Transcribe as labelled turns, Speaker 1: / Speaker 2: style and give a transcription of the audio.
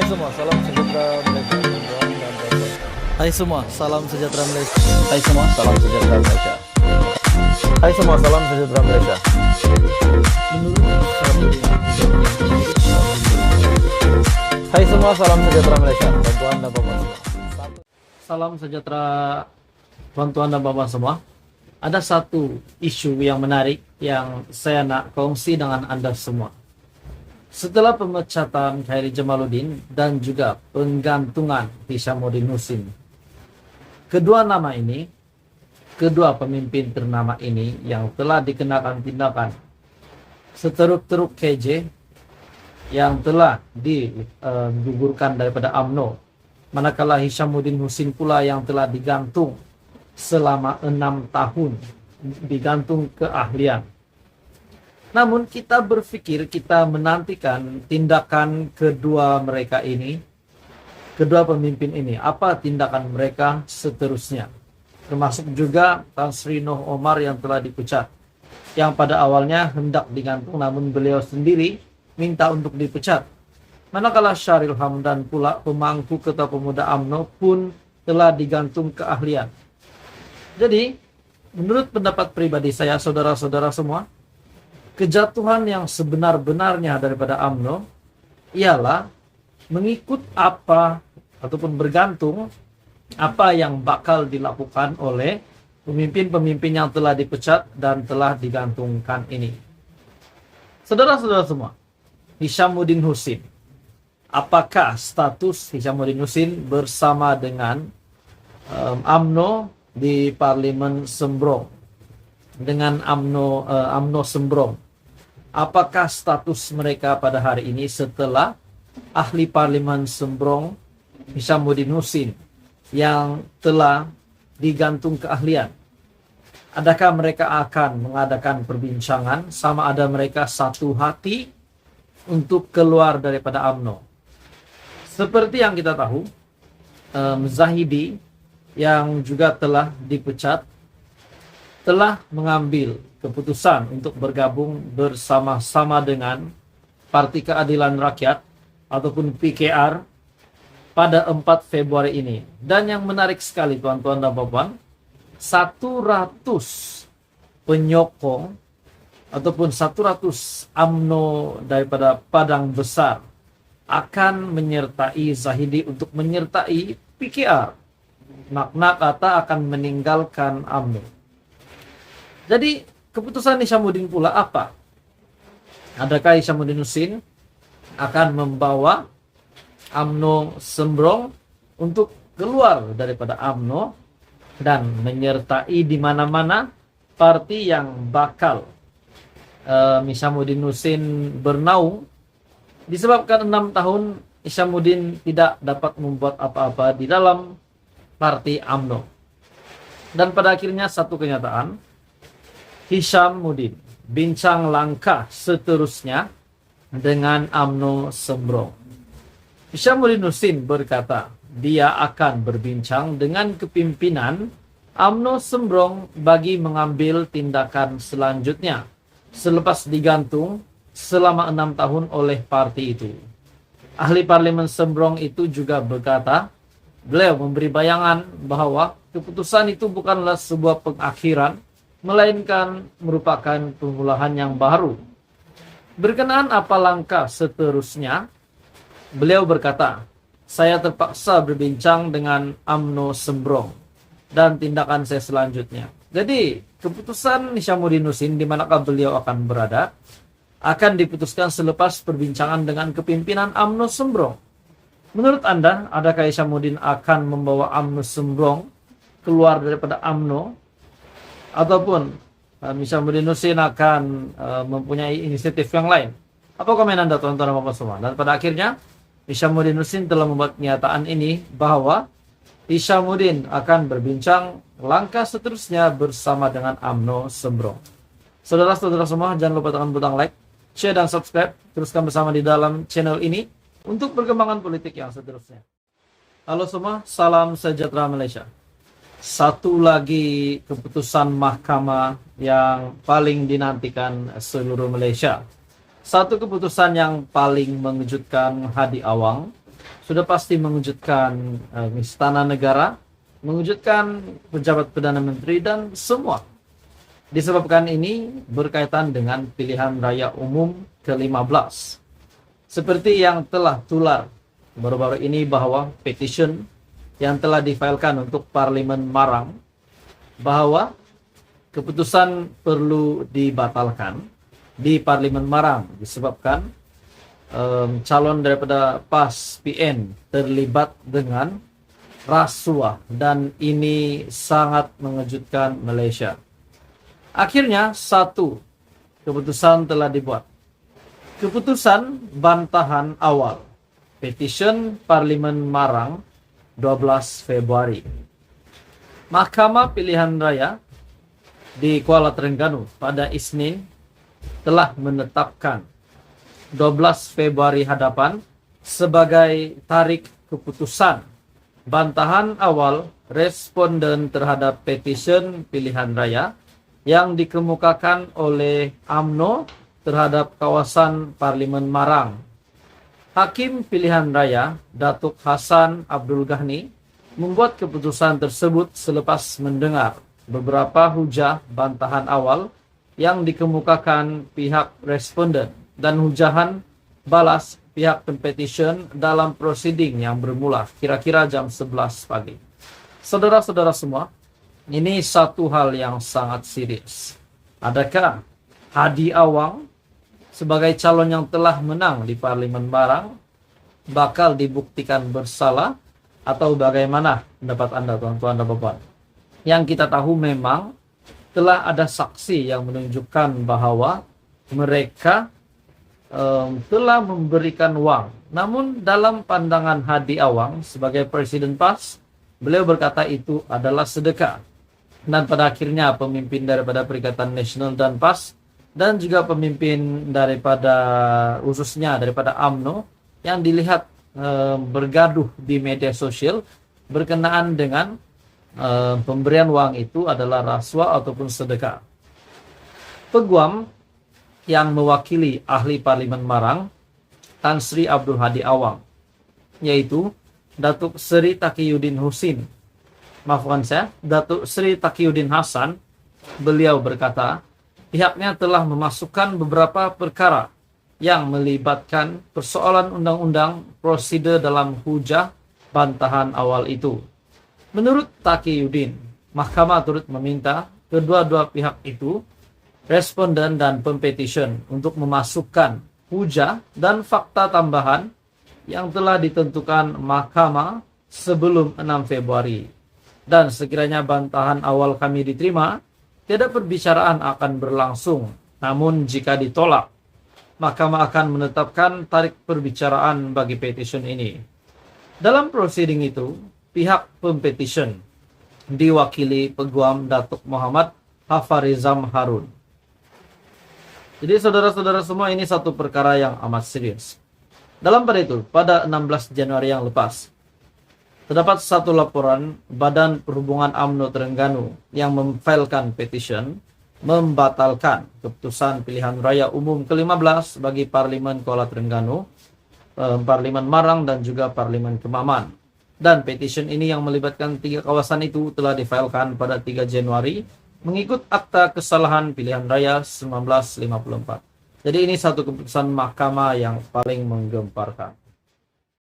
Speaker 1: semua, salam sejahtera Malaysia. Hai semua, salam sejahtera Malaysia.
Speaker 2: Hai semua, salam sejahtera Malaysia.
Speaker 1: Hai semua, salam sejahtera Malaysia. Hai semua, salam sejahtera Malaysia. Tuan-tuan dan Bapak semua. Salam sejahtera tuan-tuan dan Bapak semua. Ada satu isu yang menarik yang saya nak kongsi dengan Anda semua. Setelah pemecatan Khairy Jamaluddin dan juga penggantungan Hishamuddin Husin, kedua pemimpin ternama ini yang telah dikenakan tindakan seteruk-teruk keje yang telah digugurkan daripada UMNO, manakala Hishamuddin Husin pula yang telah digantung selama 6 tahun, digantung keahlian. Namun kita berpikir, kita menantikan tindakan kedua mereka ini, kedua pemimpin ini, apa tindakan mereka seterusnya. Termasuk juga Tan Sri Noh Omar yang telah dipecat, yang pada awalnya hendak digantung namun beliau sendiri minta untuk dipecat. Manakala Syahril Hamdan pula pemangku Ketua Pemuda UMNO pun telah digantung keahlian. Jadi, menurut pendapat pribadi saya, saudara-saudara semua, kejatuhan yang sebenar-benarnya daripada UMNO ialah mengikut apa ataupun bergantung apa yang bakal dilakukan oleh pemimpin-pemimpin yang telah dipecat dan telah digantungkan ini. Saudara-saudara semua, Hishamuddin Husin, apakah status Hishamuddin Husin bersama dengan UMNO di Parlimen Sembrong, dengan UMNO Sembrong? Apakah status mereka pada hari ini setelah ahli Parlimen Sembrong Hishamuddin Husin yang telah digantung keahlian? Adakah mereka akan mengadakan perbincangan sama ada mereka satu hati untuk keluar daripada UMNO? Seperti yang kita tahu, Zahidi yang juga telah dipecat telah mengambil keputusan untuk bergabung bersama-sama dengan Parti Keadilan Rakyat ataupun PKR pada 4 Februari ini. Dan yang menarik sekali tuan-tuan dan puan, 100 penyokong ataupun 100 UMNO daripada Padang Besar akan menyertai Zahidi untuk menyertai PKR. Makna kata akan meninggalkan UMNO. Jadi keputusan Hishamuddin pula apa? Adakah Hishamuddin Husin akan membawa UMNO Sembrong untuk keluar daripada UMNO dan menyertai di mana-mana parti yang bakal Hishamuddin Husin bernaung, disebabkan 6 tahun Hishamuddin tidak dapat membuat apa-apa di dalam parti UMNO. Dan pada akhirnya satu kenyataan, Hishamuddin bincang langkah seterusnya dengan UMNO Sembrong. Hishamuddin Husin berkata dia akan berbincang dengan kepimpinan UMNO Sembrong bagi mengambil tindakan selanjutnya selepas digantung selama 6 tahun oleh parti itu. Ahli Parlimen Sembrong itu juga berkata, beliau memberi bayangan bahwa keputusan itu bukanlah sebuah pengakhiran, melainkan merupakan permulaan yang baru. Berkenaan apa langkah seterusnya, beliau berkata, saya terpaksa berbincang dengan UMNO Sembrong dan tindakan saya selanjutnya. Jadi, keputusan Hishamuddin Husin di manakah beliau akan berada akan diputuskan selepas perbincangan dengan kepimpinan UMNO Sembrong. Menurut Anda, adakah Hishamuddin akan membawa UMNO Sembrong keluar daripada UMNO? Ataupun Hishamuddin Husin akan mempunyai inisiatif yang lain? Apa komen Anda tuan-tuan dan bapak semua? Dan pada akhirnya Hishamuddin Husin telah membuat kenyataan ini bahwa Hishamuddin akan berbincang langkah seterusnya bersama dengan UMNO Sembrong. Saudara-saudara semua, jangan lupa tekan butang like, share dan subscribe. Teruskan bersama di dalam channel ini untuk perkembangan politik yang seterusnya. Halo semua, salam sejahtera Malaysia. Satu lagi keputusan mahkamah yang paling dinantikan seluruh Malaysia. Satu keputusan yang paling mengejutkan Hadi Awang sudah pasti mengejutkan Istana Negara, mengejutkan pejabat Perdana Menteri dan semua. Disebabkan ini berkaitan dengan pilihan raya umum ke-15. Seperti yang telah tular baru-baru ini bahwa petition yang telah difailkan untuk Parlimen Marang bahwa keputusan perlu dibatalkan di Parlimen Marang disebabkan calon daripada PAS PN terlibat dengan rasuah dan ini sangat mengejutkan Malaysia. Akhirnya satu keputusan telah dibuat. Keputusan bantahan awal petition Parlimen Marang 12 Februari. Mahkamah Pilihan Raya di Kuala Terengganu pada Isnin telah menetapkan 12 Februari hadapan sebagai tarik keputusan bantahan awal responden terhadap petition pilihan raya yang dikemukakan oleh UMNO terhadap kawasan Parlimen Marang. Hakim Pilihan Raya Datuk Hassan Abdul Ghani membuat keputusan tersebut selepas mendengar beberapa hujah bantahan awal yang dikemukakan pihak responden dan hujahan balas pihak petition dalam prosiding yang bermula kira-kira jam 11 pagi. Saudara-saudara semua, ini satu hal yang sangat serius. Adakah Hadi Awang sebagai calon yang telah menang di Parlimen Marang bakal dibuktikan bersalah atau bagaimana pendapat Anda, tuan-tuan dan puan? Yang kita tahu memang telah ada saksi yang menunjukkan bahwa mereka telah memberikan wang. Namun dalam pandangan Hadi Awang sebagai Presiden PAS, beliau berkata itu adalah sedekah. Dan pada akhirnya pemimpin daripada Perikatan Nasional dan PAS dan juga pemimpin daripada khususnya daripada UMNO yang dilihat bergaduh di media sosial berkenaan dengan pemberian wang itu adalah rasuah ataupun sedekah. Peguam yang mewakili ahli Parlimen Marang Tan Sri Abdul Hadi Awang, yaitu Datuk Seri Taqiyuddin Husin. Datuk Seri Taqiyuddin Hasan, beliau berkata, pihaknya telah memasukkan beberapa perkara yang melibatkan persoalan undang-undang prosedur dalam hujah bantahan awal itu. Menurut Taqiyuddin, mahkamah turut meminta kedua-dua pihak itu, responden dan pempetition, untuk memasukkan hujah dan fakta tambahan yang telah ditentukan mahkamah sebelum 6 Februari. Dan sekiranya bantahan awal kami diterima, tidak perbicaraan akan berlangsung. Namun jika ditolak, mahkamah akan menetapkan tarik perbicaraan bagi petition ini. Dalam proceeding itu, pihak pempetition diwakili Peguam Datuk Muhammad Hafarizam Harun. Jadi saudara-saudara semua, ini satu perkara yang amat serius. Dalam pada itu, pada 16 Januari yang lepas, terdapat satu laporan Badan Perhubungan UMNO Terengganu yang memfailkan petition membatalkan keputusan pilihan raya umum ke-15 bagi Parlimen Kuala Terengganu, Parlimen Marang dan juga Parlimen Kemaman. Dan petition ini yang melibatkan 3 kawasan itu telah difailkan pada 3 Januari mengikut Akta Kesalahan Pilihan Raya 1954. Jadi ini satu keputusan mahkamah yang paling menggemparkan.